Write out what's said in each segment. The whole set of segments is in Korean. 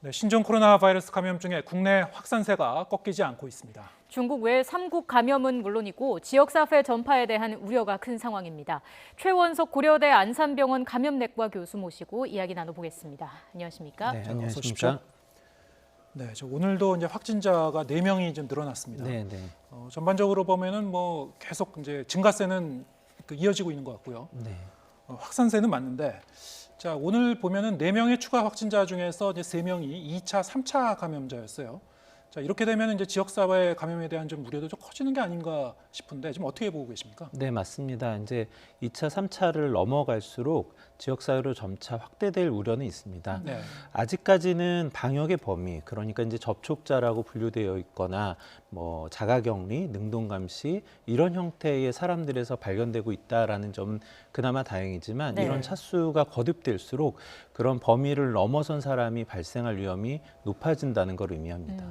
네, 신종 코로나 바이러스 감염증의 국내 확산세가 꺾이지 않고 있습니다. 중국 외 3국 감염은 물론이고 지역사회 전파에 대한 우려가 큰 상황입니다. 최원석 고려대 안산병원 감염내과 교수 모시고 이야기 나눠보겠습니다. 안녕하십니까? 네, 어서 오십시오. 안녕하십니까? 네, 오늘도 이제 확진자가 4명이 좀 늘어났습니다. 네, 네. 전반적으로 보면은 뭐 계속 이제 증가세는 이어지고 있는 것 같고요. 네. 확산세는 맞는데, 자 오늘 보면은 4명의 추가 확진자 중에서 이제 3명이 2차, 3차 감염자였어요. 자 이렇게 되면 이제 지역사회 감염에 대한 좀 우려도 좀 커지는 게 아닌가 싶은데 지금 어떻게 보고 계십니까? 네, 맞습니다. 이제 2차, 3차를 넘어갈수록 지역사회로 점차 확대될 우려는 있습니다. 네. 아직까지는 방역의 범위, 그러니까 이제 접촉자라고 분류되어 있거나 뭐 자가격리, 능동감시 이런 형태의 사람들에서 발견되고 있다라는 점은 그나마 다행이지만 네. 이런 차수가 거듭될수록 그런 범위를 넘어선 사람이 발생할 위험이 높아진다는 걸 의미합니다.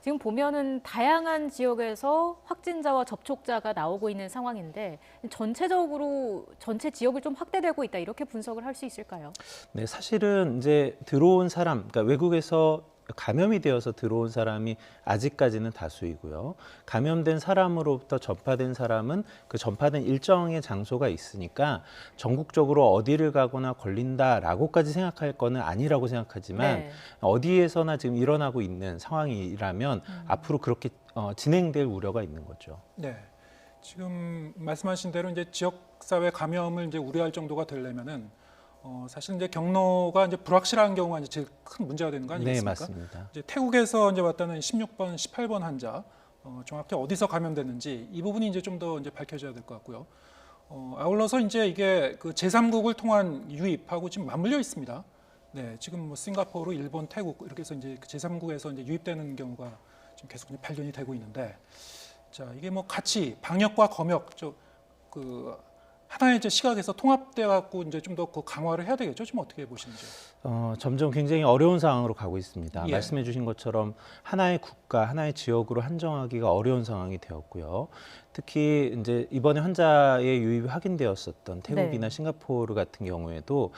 지금 보면은 다양한 지역에서 확진자와 접촉자가 나오고 있는 상황인데 전체적으로 전체 지역을 좀 확대되고 있다 이렇게 분석을 할 수 있을까요? 네, 사실은 이제 들어온 사람, 그러니까 외국에서 감염이 되어서 들어온 사람이 아직까지는 다수이고요. 감염된 사람으로부터 전파된 사람은 그 전파된 일정의 장소가 있으니까 전국적으로 어디를 가거나 걸린다라고까지 생각할 거는 아니라고 생각하지만 네. 어디에서나 지금 일어나고 있는 상황이라면 앞으로 그렇게 진행될 우려가 있는 거죠. 네. 지금 말씀하신 대로 이제 지역사회 감염을 이제 우려할 정도가 되려면은 사실 이제 경로가 이제 불확실한 경우가 이제 제일 큰 문제가 되는 거 네, 아니겠습니까? 맞습니다. 이제 태국에서 이제 왔다는 16번, 18번 환자 정확히 어디서 감염됐는지 이 부분이 이제 좀 더 이제 밝혀져야 될 것 같고요. 아울러서 이제 이게 그 제3국을 통한 유입하고 지금 맞물려 있습니다. 네, 지금 뭐 싱가포르, 일본, 태국 이렇게 해서 이제 제3국에서 이제 유입되는 경우가 지금 계속 이제 발견이 되고 있는데, 자 이게 뭐 같이 방역과 검역 하나의 이제 시각에서 통합돼 갖고 이제 좀 더 그 강화를 해야 되겠죠. 지금 어떻게 보시는지? 점점 굉장히 어려운 상황으로 가고 있습니다. 예. 말씀해 주신 것처럼 하나의 국가, 하나의 지역으로 한정하기가 어려운 상황이 되었고요. 특히 이제 이번에 환자의 유입이 확인되었었던 태국이나 네. 싱가포르 같은 경우에도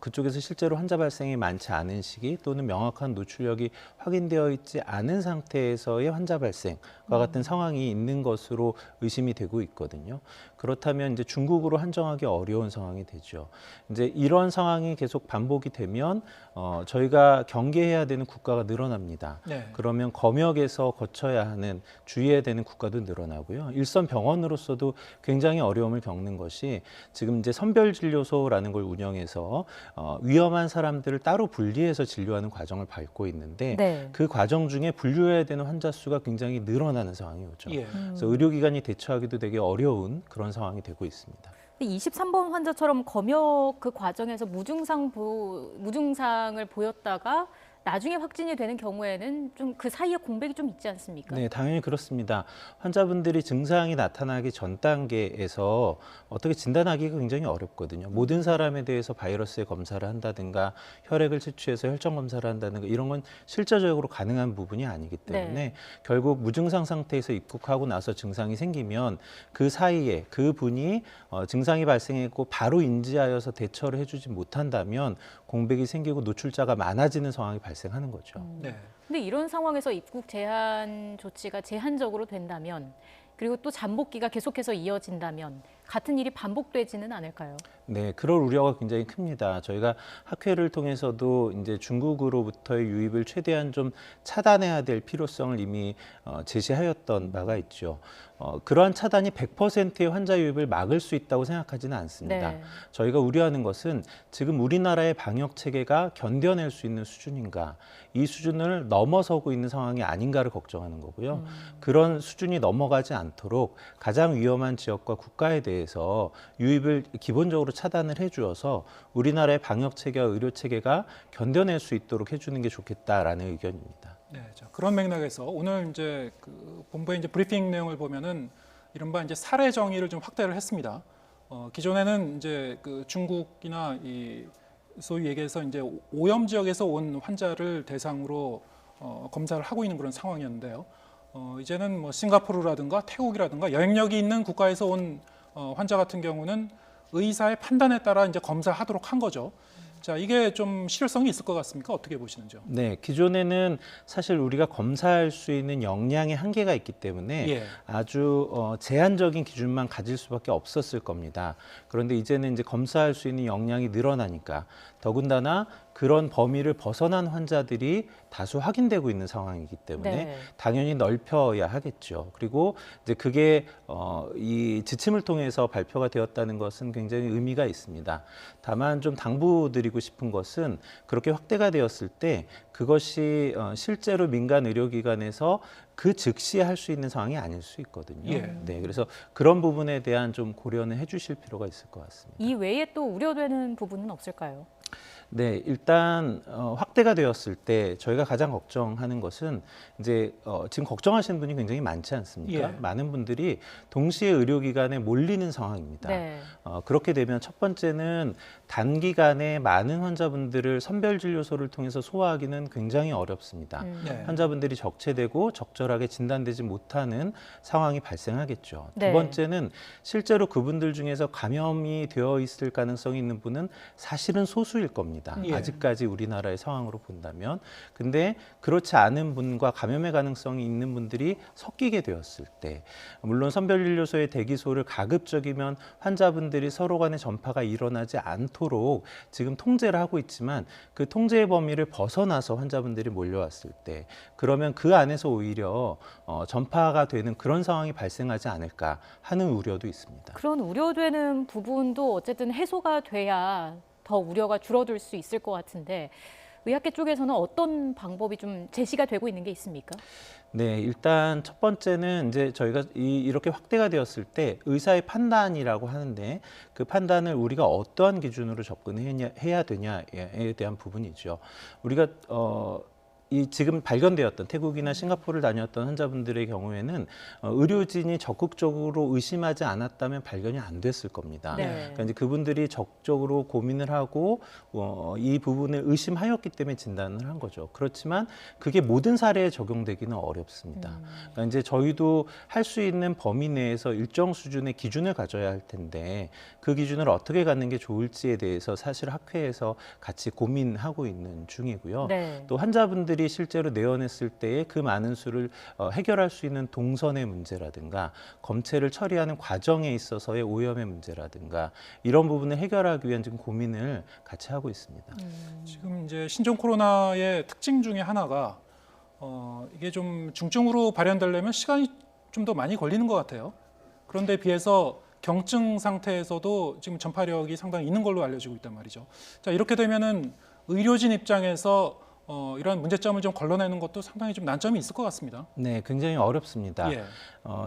그쪽에서 실제로 환자 발생이 많지 않은 시기 또는 명확한 노출력이 확인되어 있지 않은 상태에서의 환자 발생과 같은 상황이 있는 것으로 의심이 되고 있거든요. 그렇다면 이제 중국으로 한정하기 어려운 상황이 되죠. 이제 이런 상황이 계속 반복이 되면 저희가 경계해야 되는 국가가 늘어납니다. 네. 그러면 검역에서 거쳐야 하는 주의해야 되는 국가도 늘어나고요. 일선 병원으로서도 굉장히 어려움을 겪는 것이 지금 이제 선별진료소라는 걸 운영해서 위험한 사람들을 따로 분리해서 진료하는 과정을 밟고 있는데 네. 그 과정 중에 분류해야 되는 환자 수가 굉장히 늘어나는 상황이 오죠. 예. 그래서 의료기관이 대처하기도 되게 어려운 그런 상황이 되고 있습니다. 23번 환자처럼 검역 그 과정에서 무증상을 보였다가 나중에 확진이 되는 경우에는 좀 그 사이에 공백이 좀 있지 않습니까? 네, 당연히 그렇습니다. 환자분들이 증상이 나타나기 전 단계에서 어떻게 진단하기가 굉장히 어렵거든요. 모든 사람에 대해서 바이러스의 검사를 한다든가 혈액을 채취해서 혈전 검사를 한다든가 이런 건 실제적으로 가능한 부분이 아니기 때문에 네. 결국 무증상 상태에서 입국하고 나서 증상이 생기면 그 사이에 그 분이 증상이 발생했고 바로 인지하여서 대처를 해주지 못한다면 공백이 생기고 노출자가 많아지는 상황이 발생하는 거죠. 네. 근데 이런 상황에서 입국 제한 조치가 제한적으로 된다면 그리고 또 잠복기가 계속해서 이어진다면 같은 일이 반복되지는 않을까요? 네, 그럴 우려가 굉장히 큽니다. 저희가 학회를 통해서도 이제 중국으로부터의 유입을 최대한 좀 차단해야 될 필요성을 이미 제시하였던 바가 있죠. 그러한 차단이 100%의 환자 유입을 막을 수 있다고 생각하지는 않습니다. 네. 저희가 우려하는 것은 지금 우리나라의 방역 체계가 견뎌낼 수 있는 수준인가, 이 수준을 넘어서고 있는 상황이 아닌가를 걱정하는 거고요. 그런 수준이 넘어가지 않도록 가장 위험한 지역과 국가에 대해서 유입을 기본적으로 차단을 해주어서 우리나라의 방역 체계와 의료 체계가 견뎌낼 수 있도록 해주는 게 좋겠다라는 의견입니다. 네, 자, 그런 맥락에서 오늘 이제 본부의 이제 브리핑 내용을 보면은 이른바 이제 사례 정의를 좀 확대를 했습니다. 기존에는 이제 중국이나 이 소위 얘기해서 이제 오염 지역에서 온 환자를 대상으로 검사를 하고 있는 그런 상황이었는데요. 이제는 뭐 싱가포르라든가 태국이라든가 여행력이 있는 국가에서 온 환자 같은 경우는 의사의 판단에 따라 이제 검사하도록 한 거죠. 자, 이게 좀 실효성이 있을 것 같습니까? 어떻게 보시는지요? 네, 기존에는 사실 우리가 검사할 수 있는 역량의 한계가 있기 때문에 예. 아주 제한적인 기준만 가질 수밖에 없었을 겁니다. 그런데 이제는 이제 검사할 수 있는 역량이 늘어나니까 더군다나 그런 범위를 벗어난 환자들이 다수 확인되고 있는 상황이기 때문에 네. 당연히 넓혀야 하겠죠. 그리고 이제 그게 이 지침을 통해서 발표가 되었다는 것은 굉장히 의미가 있습니다. 다만 좀 당부드리고 싶은 것은 그렇게 확대가 되었을 때 그것이 실제로 민간 의료기관에서 그 즉시 할 수 있는 상황이 아닐 수 있거든요. 예. 네, 그래서 그런 부분에 대한 좀 고려는 해주실 필요가 있을 것 같습니다. 이 외에 또 우려되는 부분은 없을까요? 네, 일단 확대가 되었을 때 저희가 가장 걱정하는 것은 이제 지금 걱정하시는 분이 굉장히 많지 않습니까? 예. 많은 분들이 동시에 의료기관에 몰리는 상황입니다. 네. 그렇게 되면 첫 번째는 단기간에 많은 환자분들을 선별진료소를 통해서 소화하기는 굉장히 어렵습니다. 네. 환자분들이 적체되고 적절하게 진단되지 못하는 상황이 발생하겠죠. 네. 두 번째는 실제로 그분들 중에서 감염이 되어 있을 가능성이 있는 분은 사실은 소수일 겁니다. 예. 아직까지 우리나라의 상황으로 본다면. 근데 그렇지 않은 분과 감염의 가능성이 있는 분들이 섞이게 되었을 때 물론 선별진료소의 대기소를 가급적이면 환자분들이 서로 간의 전파가 일어나지 않도록 지금 통제를 하고 있지만 그 통제의 범위를 벗어나서 환자분들이 몰려왔을 때 그러면 그 안에서 오히려 전파가 되는 그런 상황이 발생하지 않을까 하는 우려도 있습니다. 그런 우려되는 부분도 어쨌든 해소가 돼야 더 우려가 줄어들 수 있을 것 같은데 의학계 쪽에서는 어떤 방법이 좀 제시가 되고 있는 게 있습니까? 네, 일단 첫 번째는 이제 저희가 이렇게 확대가 되었을 때 의사의 판단이라고 하는데 그 판단을 우리가 어떠한 기준으로 접근해야 되냐에 대한 부분이죠. 우리가 이 지금 발견되었던 태국이나 싱가포르를 다녔던 환자분들의 경우에는 의료진이 적극적으로 의심하지 않았다면 발견이 안 됐을 겁니다. 네. 그러니까 이제 그분들이 적극적으로 고민을 하고 이 부분을 의심하였기 때문에 진단을 한 거죠. 그렇지만 그게 모든 사례에 적용되기는 어렵습니다. 그러니까 이제 저희도 할 수 있는 범위 내에서 일정 수준의 기준을 가져야 할 텐데 그 기준을 어떻게 갖는 게 좋을지에 대해서 사실 학회에서 같이 고민하고 있는 중이고요. 네. 또 환자분들이 실제로 내원했을 때에 그 많은 수를 해결할 수 있는 동선의 문제라든가 검체를 처리하는 과정에 있어서의 오염의 문제라든가 이런 부분을 해결하기 위한 지금 고민을 같이 하고 있습니다. 지금 이제 신종 코로나의 특징 중에 하나가 이게 좀 중증으로 발현되려면 시간이 좀 더 많이 걸리는 것 같아요. 그런데 비해서 경증 상태에서도 지금 전파력이 상당히 있는 걸로 알려지고 있단 말이죠. 자, 이렇게 되면은 의료진 입장에서 이런 문제점을 좀 걸러내는 것도 상당히 좀 난점이 있을 것 같습니다. 네, 굉장히 어렵습니다. 예.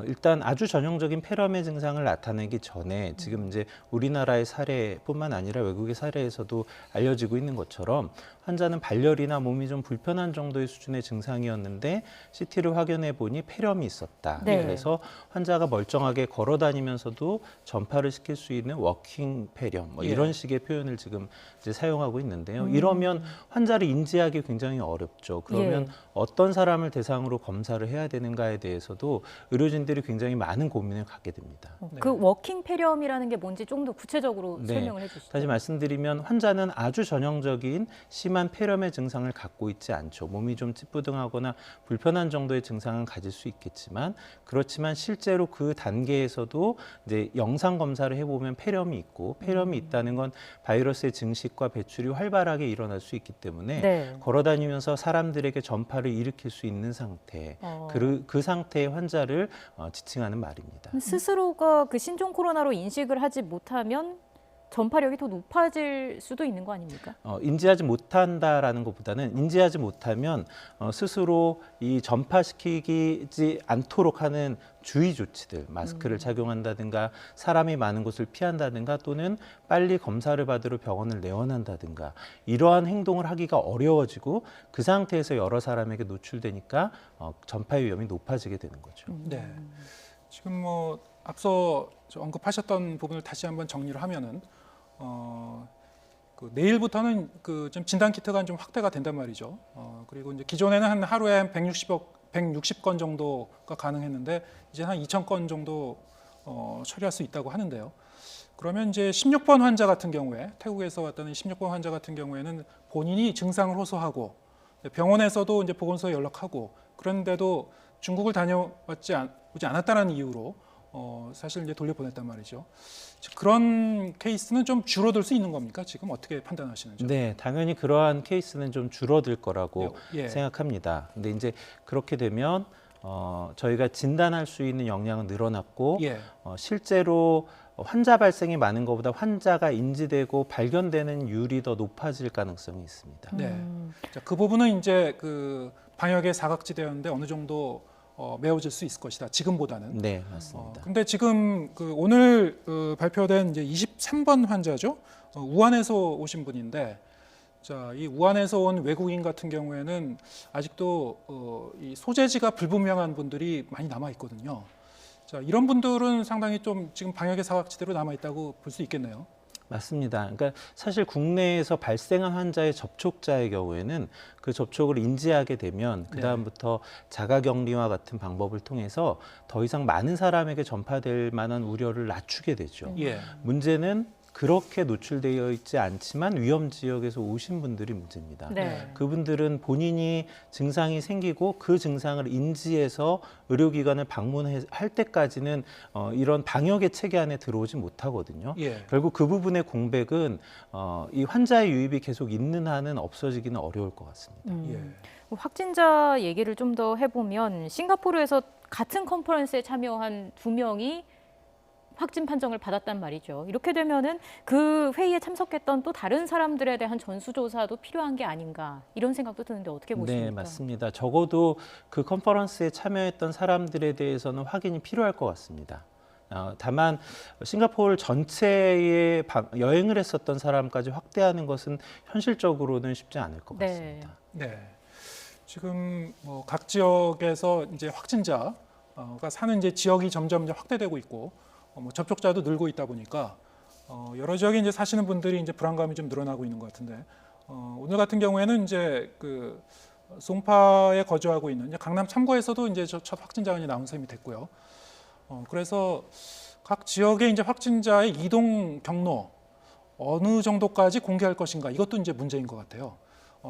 일단 아주 전형적인 폐렴의 증상을 나타내기 전에 지금 이제 우리나라의 사례뿐만 아니라 외국의 사례에서도 알려지고 있는 것처럼 환자는 발열이나 몸이 좀 불편한 정도의 수준의 증상이었는데 CT를 확인해 보니 폐렴이 있었다. 네. 그래서 환자가 멀쩡하게 걸어 다니면서도 전파를 시킬 수 있는 워킹 폐렴 예. 이런 식의 표현을 지금 이제 사용하고 있는데요. 이러면 환자를 인지하기 굉장히 어렵죠. 그러면 예. 어떤 사람을 대상으로 검사를 해야 되는가에 대해서도 의료진들이 굉장히 많은 고민을 갖게 됩니다. 그 워킹 폐렴이라는 게 뭔지 좀 더 구체적으로 네. 설명을 해주시죠. 다시 말씀드리면 환자는 아주 전형적인 심한 폐렴의 증상을 갖고 있지 않죠. 몸이 좀 찌뿌둥하거나 불편한 정도의 증상은 가질 수 있겠지만 그렇지만 실제로 그 단계에서도 이제 영상 검사를 해보면 폐렴이 있고 폐렴이 있다는 건 바이러스의 증식과 배출이 활발하게 일어날 수 있기 때문에 네. 걸어다니면서 사람들에게 전파를 일으킬 수 있는 상태, 그 상태의 환자를 지칭하는 말입니다. 스스로가 그 신종 코로나로 인식을 하지 못하면 전파력이 더 높아질 수도 있는 거 아닙니까? 인지하지 못한다라는 것보다는 인지하지 못하면 스스로 이 전파시키지 않도록 하는 주의 조치들, 마스크를 착용한다든가 사람이 많은 곳을 피한다든가 또는 빨리 검사를 받으러 병원을 내원한다든가 이러한 행동을 하기가 어려워지고 그 상태에서 여러 사람에게 노출되니까 전파의 위험이 높아지게 되는 거죠. 네. 지금 뭐 앞서 언급하셨던 부분을 다시 한번 정리를 하면은 그 내일부터는 그 좀 진단 키트가 좀 확대가 된단 말이죠. 그리고 이제 기존에는 한 하루에 한 160건 정도가 가능했는데 이제 한 2,000건 정도 처리할 수 있다고 하는데요. 그러면 이제 16번 환자 같은 경우에 태국에서 왔다는 16번 환자 같은 경우에는 본인이 증상을 호소하고 병원에서도 이제 보건소에 연락하고 그런데도 중국을 다녀오지 않았다는 이유로 사실 이제 돌려보냈단 말이죠. 그런 케이스는 좀 줄어들 수 있는 겁니까? 지금 어떻게 판단하시는지? 네, 당연히 그러한 케이스는 좀 줄어들 거라고 예. 생각합니다. 근데 이제 그렇게 되면 저희가 진단할 수 있는 역량은 늘어났고 예. 실제로 환자 발생이 많은 것보다 환자가 인지되고 발견되는 율이 더 높아질 가능성이 있습니다. 네. 자, 그 부분은 이제 그 방역의 사각지대였는데 어느 정도 메워질 수 있을 것이다. 지금보다는. 네, 맞습니다. 근데 지금 그 오늘 발표된 이제 23번 환자죠. 우한에서 오신 분인데, 자, 이 우한에서 온 외국인 같은 경우에는 아직도 이 소재지가 불분명한 분들이 많이 남아 있거든요. 자, 이런 분들은 상당히 좀 지금 방역의 사각지대로 남아 있다고 볼 수 있겠네요. 맞습니다. 그러니까 사실 국내에서 발생한 환자의 접촉자의 경우에는 그 접촉을 인지하게 되면 그 다음부터 자가격리와 같은 방법을 통해서 더 이상 많은 사람에게 전파될 만한 우려를 낮추게 되죠. 예. 문제는 그렇게 노출되어 있지 않지만 위험 지역에서 오신 분들이 문제입니다. 네. 그분들은 본인이 증상이 생기고 그 증상을 인지해서 의료기관을 방문할 때까지는 이런 방역의 체계 안에 들어오지 못하거든요. 예. 결국 그 부분의 공백은 이 환자의 유입이 계속 있는 한은 없어지기는 어려울 것 같습니다. 예. 확진자 얘기를 좀 더 해보면 싱가포르에서 같은 컨퍼런스에 참여한 2명이 확진 판정을 받았단 말이죠. 이렇게 되면은 그 회의에 참석했던 또 다른 사람들에 대한 전수조사도 필요한 게 아닌가 이런 생각도 드는데 어떻게 보십니까? 네, 맞습니다. 적어도 그 컨퍼런스에 참여했던 사람들에 대해서는 확인이 필요할 것 같습니다. 다만 싱가포르 전체에 여행을 했었던 사람까지 확대하는 것은 현실적으로는 쉽지 않을 것 같습니다. 네. 지금 뭐 각 지역에서 이제 확진자가 사는 이제 지역이 점점 이제 확대되고 있고 뭐 접촉자도 늘고 있다 보니까 여러 지역에 이제 사시는 분들이 이제 불안감이 좀 늘어나고 있는 것 같은데 오늘 같은 경우에는 이제 그 송파에 거주하고 있는 이제 강남 참고에서도 이제 첫 확진자가 이제 나온 셈이 됐고요. 그래서 각 지역의 이제 확진자의 이동 경로 어느 정도까지 공개할 것인가 이것도 이제 문제인 것 같아요.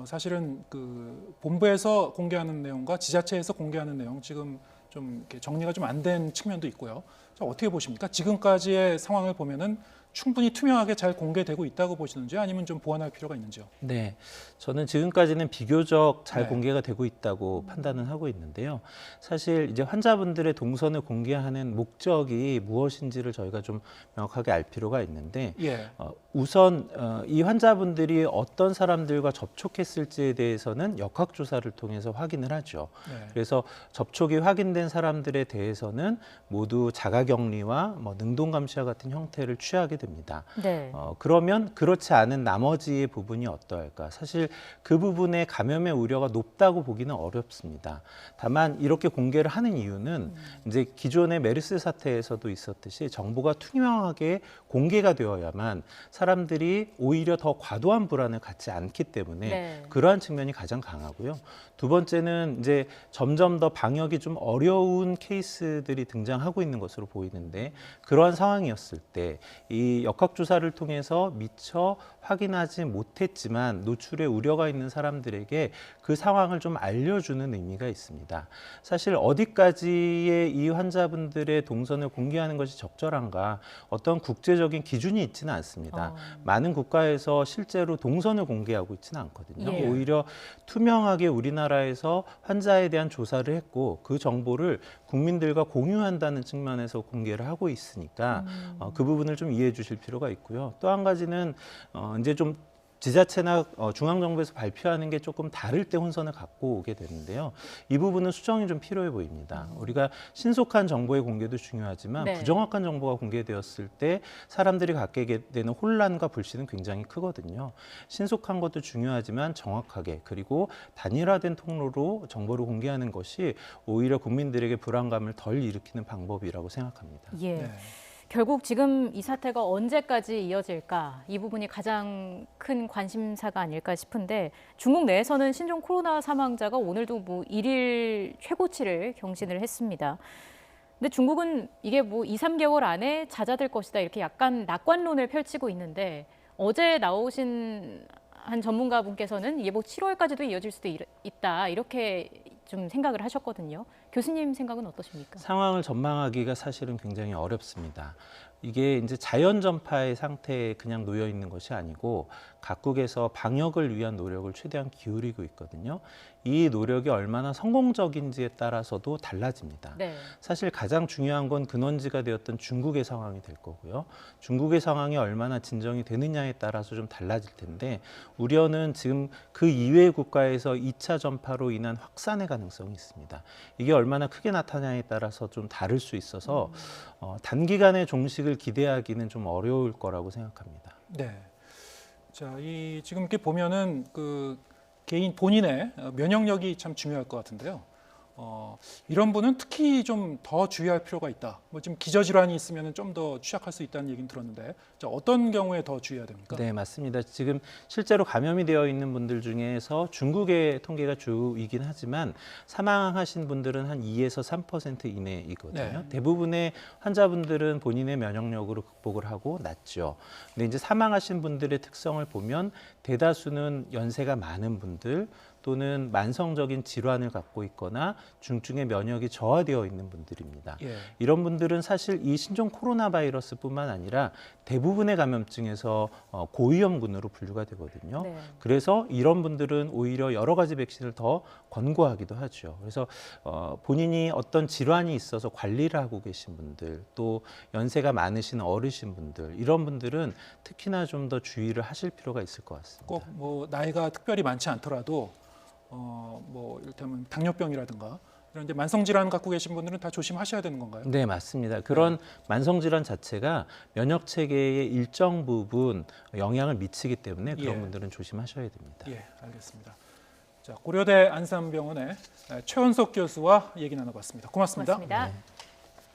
사실은 그 본부에서 공개하는 내용과 지자체에서 공개하는 내용 지금 좀 이렇게 정리가 좀 안 된 측면도 있고요. 자, 어떻게 보십니까? 지금까지의 상황을 보면은 충분히 투명하게 잘 공개되고 있다고 보시는지 아니면 좀 보완할 필요가 있는지요? 네, 저는 지금까지는 비교적 잘 네. 공개가 되고 있다고 판단은 하고 있는데요. 사실 이제 환자분들의 동선을 공개하는 목적이 무엇인지를 저희가 좀 명확하게 알 필요가 있는데 예. 우선 이 환자분들이 어떤 사람들과 접촉했을지에 대해서는 역학조사를 통해서 확인을 하죠. 네. 그래서 접촉이 확인된 사람들에 대해서는 모두 자가격리와 뭐 능동감시와 같은 형태를 취하게 됩니다. 네. 그러면 그렇지 않은 나머지의 부분이 어떠할까? 사실 그 부분에 감염의 우려가 높다고 보기는 어렵습니다. 다만 이렇게 공개를 하는 이유는 이제 기존의 메르스 사태에서도 있었듯이 정보가 투명하게 공개가 되어야만 사람들이 오히려 더 과도한 불안을 갖지 않기 때문에 네. 그러한 측면이 가장 강하고요. 두 번째는 이제 점점 더 방역이 좀 어려운 케이스들이 등장하고 있는 것으로 보이는데 그러한 상황이었을 때 이 역학조사를 통해서 미처 확인하지 못했지만 노출에 우려가 있는 사람들에게 그 상황을 좀 알려주는 의미가 있습니다. 사실 어디까지의 이 환자분들의 동선을 공개하는 것이 적절한가 어떤 국제적인 기준이 있지는 않습니다. 많은 국가에서 실제로 동선을 공개하고 있지는 않거든요. 예. 오히려 투명하게 우리나라에서 환자에 대한 조사를 했고 그 정보를 국민들과 공유한다는 측면에서 공개를 하고 있으니까 그 부분을 좀 이해해 주실 필요가 있고요. 또 한 가지는 이제 좀 지자체나 중앙정부에서 발표하는 게 조금 다를 때 혼선을 갖고 오게 되는데요. 이 부분은 수정이 좀 필요해 보입니다. 우리가 신속한 정보의 공개도 중요하지만 네. 부정확한 정보가 공개되었을 때 사람들이 갖게 되는 혼란과 불신은 굉장히 크거든요. 신속한 것도 중요하지만 정확하게 그리고 단일화된 통로로 정보를 공개하는 것이 오히려 국민들에게 불안감을 덜 일으키는 방법이라고 생각합니다. 예. 네. 결국 지금 이 사태가 언제까지 이어질까 이 부분이 가장 큰 관심사가 아닐까 싶은데 중국 내에서는 신종 코로나 사망자가 오늘도 뭐 1일 최고치를 경신을 했습니다. 근데 중국은 이게 뭐 2, 3개월 안에 잦아들 것이다 이렇게 약간 낙관론을 펼치고 있는데 어제 나오신 한 전문가분께서는 이게 뭐 7월까지도 이어질 수도 있다 이렇게 좀 생각을 하셨거든요. 교수님 생각은 어떠십니까? 상황을 전망하기가 사실은 굉장히 어렵습니다. 이게 이제 자연 전파의 상태에 그냥 놓여 있는 것이 아니고 각국에서 방역을 위한 노력을 최대한 기울이고 있거든요. 이 노력이 얼마나 성공적인지에 따라서도 달라집니다. 네. 사실 가장 중요한 건 근원지가 되었던 중국의 상황이 될 거고요. 중국의 상황이 얼마나 진정이 되느냐에 따라서 좀 달라질 텐데 우려는 지금 그 이외의 국가에서 2차 전파로 인한 확산의 가능성이 있습니다. 이게 얼마나 크게 나타나냐에 따라서 좀 다를 수 있어서 단기간에 종식을 기대하기는 좀 어려울 거라고 생각합니다. 네. 자, 이 지금 이렇게 보면은 그 개인 본인의 면역력이 참 중요할 것 같은데요. 이런 분은 특히 좀 더 주의할 필요가 있다. 뭐 지금 기저질환이 있으면 좀 더 취약할 수 있다는 얘기는 들었는데, 자, 어떤 경우에 더 주의해야 됩니까? 네, 맞습니다. 지금 실제로 감염이 되어 있는 분들 중에서 중국의 통계가 주이긴 하지만 사망하신 분들은 한 2에서 3% 이내이거든요. 네. 대부분의 환자분들은 본인의 면역력으로 극복을 하고 낫죠. 근데 이제 사망하신 분들의 특성을 보면 대다수는 연세가 많은 분들 또는 만성적인 질환을 갖고 있거나 중증의 면역이 저하되어 있는 분들입니다. 예. 이런 분들은 사실 이 신종 코로나 바이러스뿐만 아니라 대부분의 감염증에서 고위험군으로 분류가 되거든요. 네. 그래서 이런 분들은 오히려 여러 가지 백신을 더 권고하기도 하죠. 그래서 본인이 어떤 질환이 있어서 관리를 하고 계신 분들, 또 연세가 많으신 어르신 분들, 이런 분들은 특히나 좀 더 주의를 하실 필요가 있을 것 같습니다. 꼭 뭐 나이가 특별히 많지 않더라도 뭐 이를테면 당뇨병이라든가 이런 이제 만성 질환 갖고 계신 분들은 다 조심하셔야 되는 건가요? 네, 맞습니다. 그런 만성 질환 자체가 면역 체계의 일정 부분 영향을 미치기 때문에 그런 예. 분들은 조심하셔야 됩니다. 예, 알겠습니다. 자, 고려대 안산병원의 최원석 교수와 얘기 나눠봤습니다. 고맙습니다. 고맙습니다. 네.